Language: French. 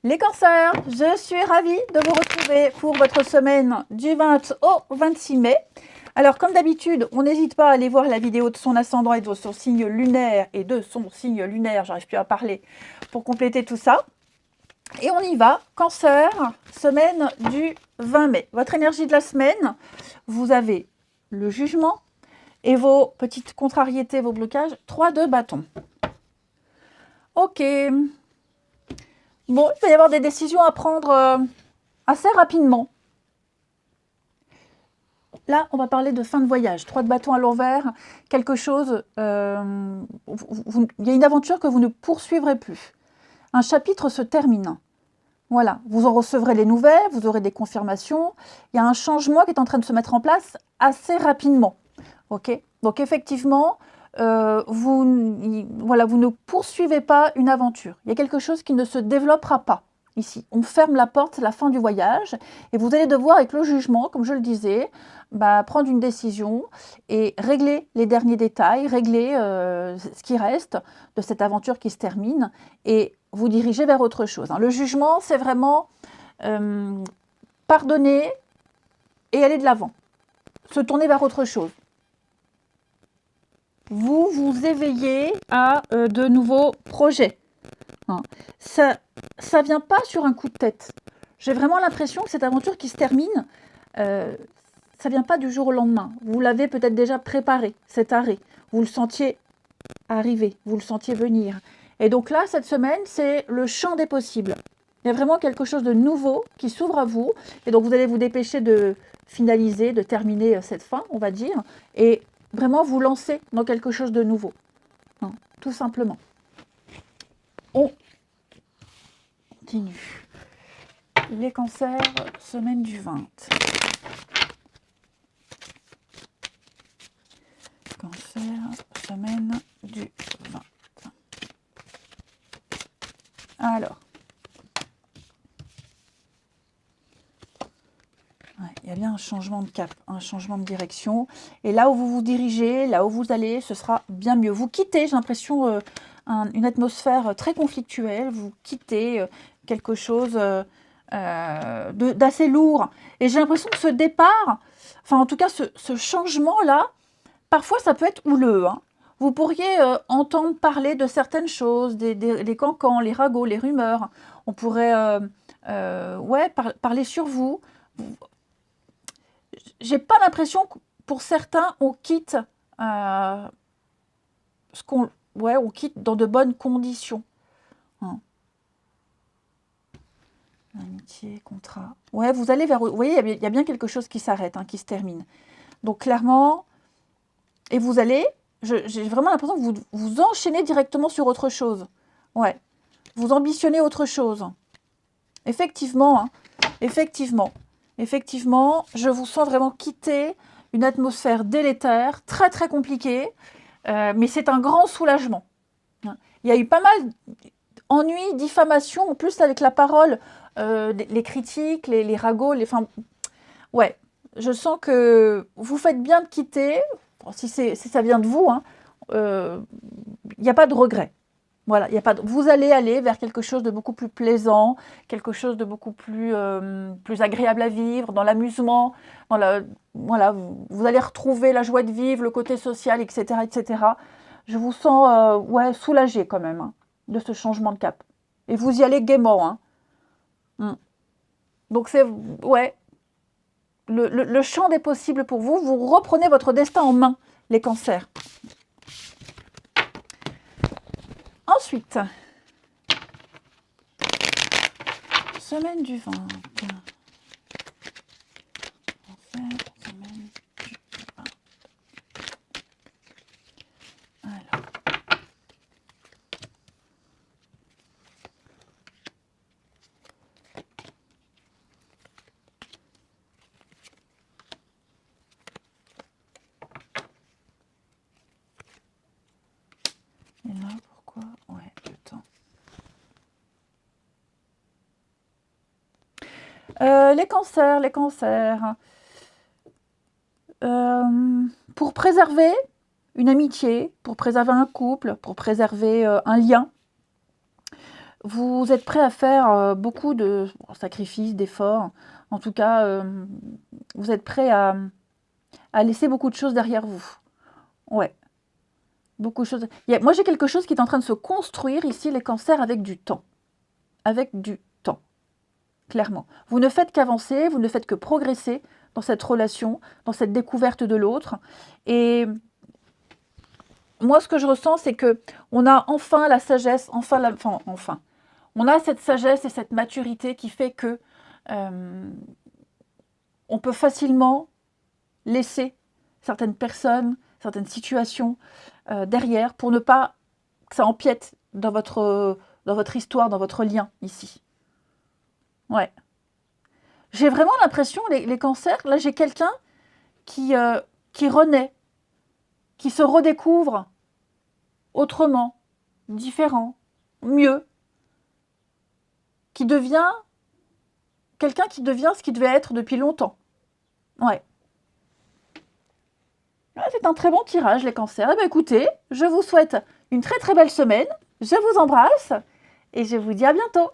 Les cancers, je suis ravie de vous retrouver pour votre semaine du 20 au 26 mai. Alors comme d'habitude, on n'hésite pas à aller voir la vidéo de son ascendant et de son signe lunaire j'arrive plus à parler, pour compléter tout ça. Et on y va, cancer, semaine du 20 mai. Votre énergie de la semaine, vous avez le jugement et vos petites contrariétés, vos blocages, 3 de bâton. Ok. Bon, il va y avoir des décisions à prendre assez rapidement. Là, on va parler de fin de voyage. 3 de bâton à l'envers, quelque chose... il y a une aventure que vous ne poursuivrez plus. Un chapitre se termine. Voilà, vous en recevrez les nouvelles, vous aurez des confirmations. Il y a un changement qui est en train de se mettre en place assez rapidement. Ok. Donc effectivement, vous ne poursuivez pas une aventure. Il y a quelque chose qui ne se développera pas ici. On ferme la porte, c'est la fin du voyage. Et vous allez devoir, avec le jugement, comme je le disais, prendre une décision et régler les derniers détails, régler ce qui reste de cette aventure qui se termine et vous diriger vers autre chose. Le jugement, c'est vraiment pardonner et aller de l'avant, se tourner vers autre chose. Vous vous éveillez à de nouveaux projets. Ça ne vient pas sur un coup de tête. J'ai vraiment l'impression que cette aventure qui se termine, ça ne vient pas du jour au lendemain. Vous l'avez peut-être déjà préparé, cet arrêt. Vous le sentiez arriver, vous le sentiez venir. Et donc là, cette semaine, c'est le champ des possibles. Il y a vraiment quelque chose de nouveau qui s'ouvre à vous. Et donc, vous allez vous dépêcher de finaliser, de terminer cette fin, on va dire. Et vraiment vous lancer dans quelque chose de nouveau. Tout simplement. On continue. Les cancers, semaine du 20. Cancer, semaine du 20. Alors. Il y a bien un changement de cap, un changement de direction. Et là où vous vous dirigez, là où vous allez, ce sera bien mieux. Vous quittez, j'ai l'impression, une atmosphère très conflictuelle. Vous quittez quelque chose d'assez lourd. Et j'ai l'impression que ce départ, enfin en tout cas ce changement-là, parfois ça peut être houleux. Vous pourriez entendre parler de certaines choses, les cancans, les ragots, les rumeurs. On pourrait parler sur vous. J'ai pas l'impression que pour certains, on quitte on quitte dans de bonnes conditions. Amitié, contrat. Ouais, vous allez vers... Vous voyez, il y a bien quelque chose qui s'arrête, qui se termine. Donc clairement, et vous allez... J'ai vraiment l'impression que vous enchaînez directement sur autre chose. Ouais. Vous ambitionnez autre chose. Effectivement, effectivement. Effectivement, je vous sens vraiment quitter une atmosphère délétère, très très compliquée, mais c'est un grand soulagement. Il y a eu pas mal d'ennuis, diffamations, en plus avec la parole, les critiques, les ragots, ouais, je sens que vous faites bien de quitter, si ça vient de vous, il n'y a pas de regret. Voilà, vous allez aller vers quelque chose de beaucoup plus plaisant, quelque chose de beaucoup plus agréable à vivre, dans l'amusement, voilà, vous allez retrouver la joie de vivre, le côté social, etc., etc. Je vous sens soulagé quand même de ce changement de cap. Et vous y allez gaiement. Donc c'est le champ des possibles pour vous. Vous reprenez votre destin en main, les cancers. Ensuite, semaine du 20. Semaine du 20. Alors. Et là, pourquoi? Ouais, le temps. Les cancers. Pour préserver une amitié, pour préserver un couple, pour préserver un lien, Vous êtes prêt à faire beaucoup de sacrifices, d'efforts. En tout cas, vous êtes prêt à laisser beaucoup de choses derrière vous. Ouais, beaucoup de choses. Moi, j'ai quelque chose qui est en train de se construire ici, les cancers, avec du temps. Avec du temps, clairement. Vous ne faites qu'avancer, vous ne faites que progresser dans cette relation, dans cette découverte de l'autre. Et moi, ce que je ressens, c'est que on a enfin la sagesse, enfin. On a cette sagesse et cette maturité qui fait que on peut facilement laisser certaines personnes, certaines situations derrière pour ne pas que ça empiète dans votre histoire, dans votre lien ici. Ouais. J'ai vraiment l'impression, les cancers, là j'ai quelqu'un qui renaît, qui se redécouvre autrement, différent, mieux, qui devient quelqu'un qui devient ce qu'il devait être depuis longtemps. Ouais. C'est un très bon tirage, les cancers. Eh bien, écoutez, je vous souhaite une très très belle semaine. Je vous embrasse et je vous dis à bientôt.